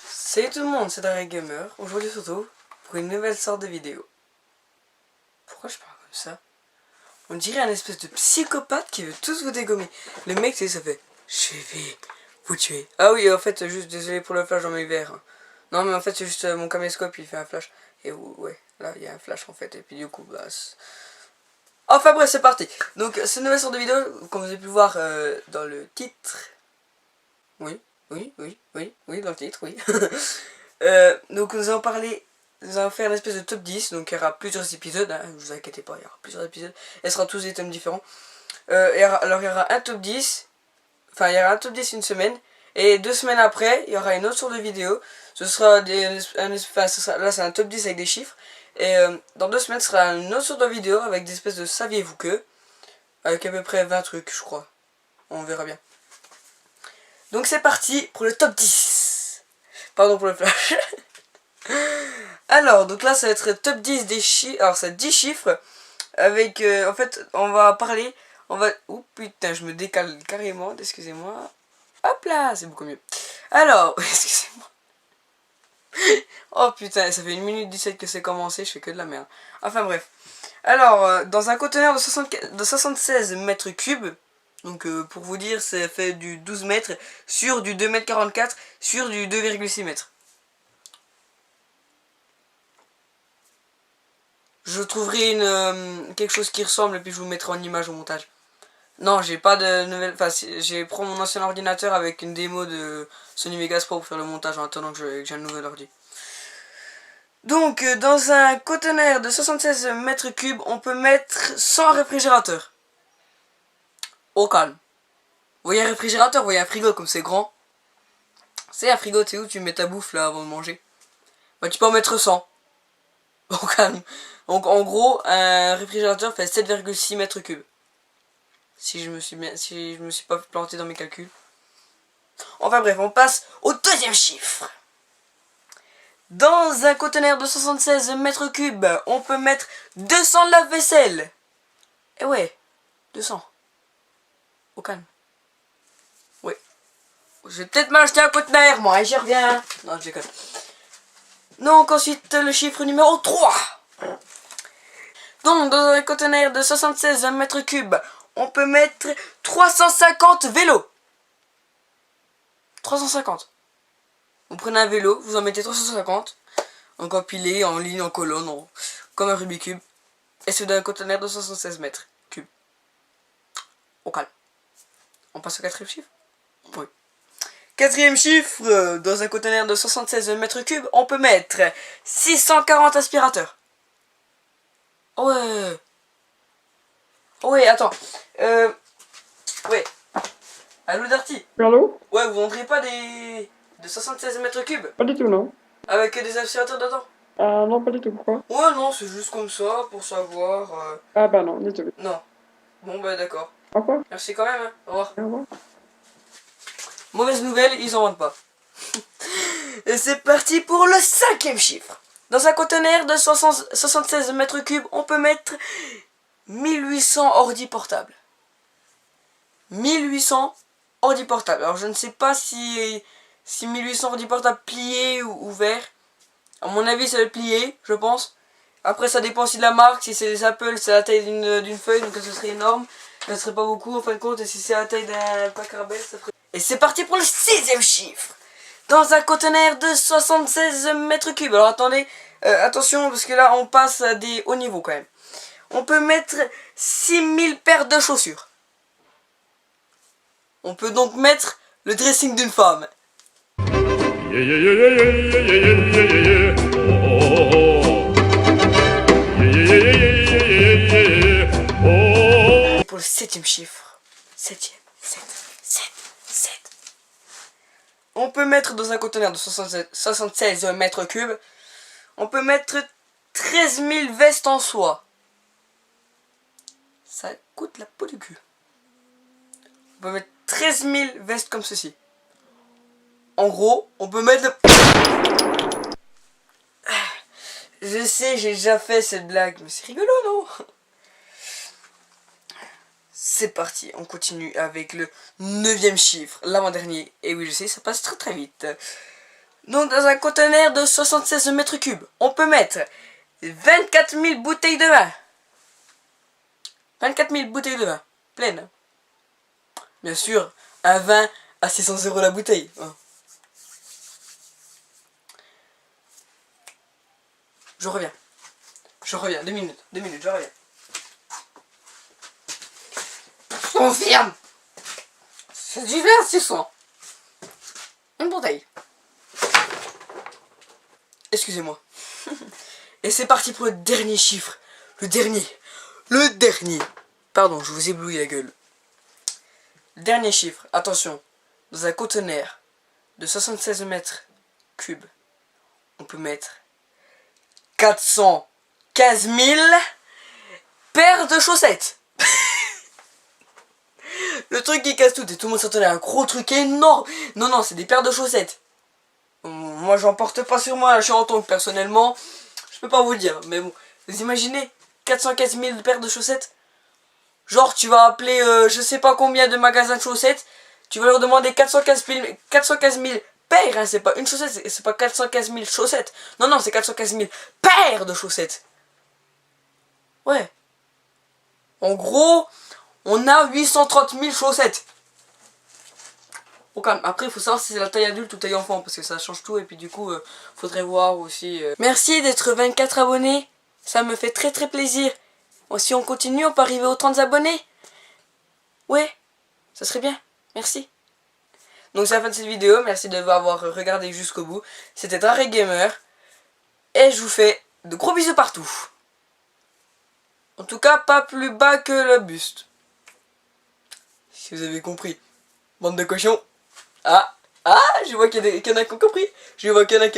Salut tout le monde, c'est Darek Gamer. Aujourd'hui surtout pour une nouvelle sorte de vidéo. Pourquoi je parle comme ça? On dirait un espèce de psychopathe qui veut tous vous dégommer. Le mec, tu sais, ça fait je vais vous tuer. Ah oui, en fait, juste désolé pour le flash dans mes verres. Non, mais en fait, c'est juste mon caméscope, il fait un flash. Et ouais, là, il y a un flash en fait. Et puis du coup, bah. Enfin bref, c'est parti. Donc, cette nouvelle sorte de vidéo, comme vous avez pu voir dans le titre. Oui, dans le titre, oui. Donc nous allons parler, nous allons faire une espèce de top 10, donc il y aura plusieurs épisodes, hein, ne vous inquiétez pas, il y aura plusieurs épisodes, et ce sera tous des thèmes différents. Alors il y aura un top 10, enfin il y aura un top 10 une semaine, et 2 semaines après, il y aura une autre sorte de vidéo, ce sera, là c'est un top 10 avec des chiffres, et dans 2 semaines ce sera une autre sorte de vidéo avec des espèces de saviez-vous que, avec à peu près 20 trucs je crois, on verra bien. Donc c'est parti pour le top 10. Pardon pour le flash. Alors, donc là ça va être top 10 des chiffres. Alors c'est 10 chiffres. Avec, en fait, on va parler. On va... Oh putain, je me décale carrément. Excusez-moi. Hop là, c'est beaucoup mieux. Alors, excusez-moi. Oh putain, ça fait 1 minute 17 que c'est commencé. Je fais que de la merde. Enfin bref. Alors, dans un conteneur de 76 mètres cubes. Donc pour vous dire, ça fait du 12 mètres sur du 2,44 m sur du 2,6 m. Je trouverai quelque chose qui ressemble et puis je vous mettrai en image au montage. Non, j'ai pas de nouvelle... Enfin, j'ai pris mon ancien ordinateur avec une démo de Sony Vegas Pro pour faire le montage en attendant que j'ai un nouvel ordi. Donc, dans un conteneur de 76 mètres cubes, on peut mettre 100 réfrigérateurs. Au calme. Vous voyez un réfrigérateur, vous voyez un frigo comme c'est grand. C'est un frigo, tu sais où tu mets ta bouffe là avant de manger. Bah tu peux en mettre 100. Au calme. Donc en gros, un réfrigérateur fait 7,6 mètres cubes. Si je me suis pas planté dans mes calculs. Enfin bref, on passe au deuxième chiffre. Dans un conteneur de 76 mètres cubes, on peut mettre 200 lave-vaisselle. Et ouais, 200. Au calme. Oui. Je vais peut-être m'acheter un conteneur, moi, et j'y reviens. Non, je déconne. Donc ensuite, le chiffre numéro 3. Donc, dans un conteneur de 76 mètres cubes, on peut mettre 350 vélos. 350. Vous prenez un vélo, vous en mettez 350. Donc empilé, en ligne, en colonne, comme un Rubik's Cube. Et c'est dans un conteneur de 76 mètres cubes. Au calme. On passe au quatrième chiffre? Oui. Quatrième chiffre, dans un conteneur de 76 mètres cubes, on peut mettre 640 aspirateurs. Oh ouais. Oh ouais, attends. Ouais. Allô Darty? Allô? Ouais, vous vendrez pas des... de 76 mètres cubes? Pas du tout, non. Avec des aspirateurs dedans? Non, pas du tout, pourquoi? Ouais, non, c'est juste comme ça, pour savoir... Ah bah non, désolé. Non. Bon bah d'accord. Au revoir. Merci quand même, hein. Au revoir. Au revoir. Mauvaise nouvelle, ils en vendent pas. Et c'est parti pour le cinquième chiffre. Dans un conteneur de 76 mètres cubes, on peut mettre 1800 ordi portables. 1800 ordi portables. Alors je ne sais pas si 1800 ordi portables pliés ou ouverts. À mon avis, ça va être plié, je pense. Après, ça dépend aussi de la marque. Si c'est des Apple, c'est la taille d'une feuille, donc ça serait énorme. Ça serait pas beaucoup en fin de compte. Et si c'est la taille d'un Packard Bell, ça ferait... Et c'est parti pour le sixième chiffre. Dans un conteneur de 76 mètres cubes. Alors attendez, attention, parce que là, on passe à des hauts niveaux quand même. On peut mettre 6000 paires de chaussures. On peut donc mettre le dressing d'une femme. Pour le septième chiffre. Septième. 7. On peut mettre dans un conteneur de 76 mètres cubes. On peut mettre 13 000 vestes en soie. Ça coûte la peau du cul. On peut mettre 13 000 vestes comme ceci. En gros, on peut mettre... Je sais, j'ai déjà fait cette blague, mais c'est rigolo, non? c'est parti, on continue avec le 9e chiffre, l'avant-dernier. Et oui, je sais, ça passe très très vite. Donc dans un conteneur de 76 mètres cubes, on peut mettre 24 000 bouteilles de vin. 24 000 bouteilles de vin, pleines. Bien sûr, un vin à 600 € la bouteille. Hein. Je reviens, 2 minutes, je reviens. Confirme. C'est du vin 600. Une bouteille. Excusez-moi. Et c'est parti pour le dernier chiffre. Le dernier. Pardon, je vous ai ébloui la gueule. Le dernier chiffre. Attention. Dans un conteneur de 76 mètres cubes, on peut mettre 415 000 paires de chaussettes. Le truc qui casse tout et tout le monde s'attendait à un gros truc énorme. Non, c'est des paires de chaussettes. Moi, j'en porte pas sur moi, je suis en tongue personnellement. Je peux pas vous le dire, mais bon. Vous imaginez 415 000 paires de chaussettes. Genre, tu vas appeler je sais pas combien de magasins de chaussettes. Tu vas leur demander 415 000 paires. Hein, c'est pas une chaussette, c'est pas 415 000 chaussettes. Non, c'est 415 000 paires de chaussettes. Ouais. En gros, on a 830 000 chaussettes. Bon, quand même. Après, il faut savoir si c'est la taille adulte ou taille enfant, parce que ça change tout, et puis du coup, faudrait voir aussi. Merci d'être 24 abonnés, ça me fait très très plaisir. Bon, si on continue, on peut arriver aux 30 abonnés. Ouais, ça serait bien, merci. Donc c'est la fin de cette vidéo, merci de m'avoir regardé jusqu'au bout. C'était Drake Gamer, et je vous fais de gros bisous partout. En tout cas, pas plus bas que le buste. Si vous avez compris. Bande de cochons. Je vois qu'il y en a qui ont compris. Je vois qu'il y en a qui ont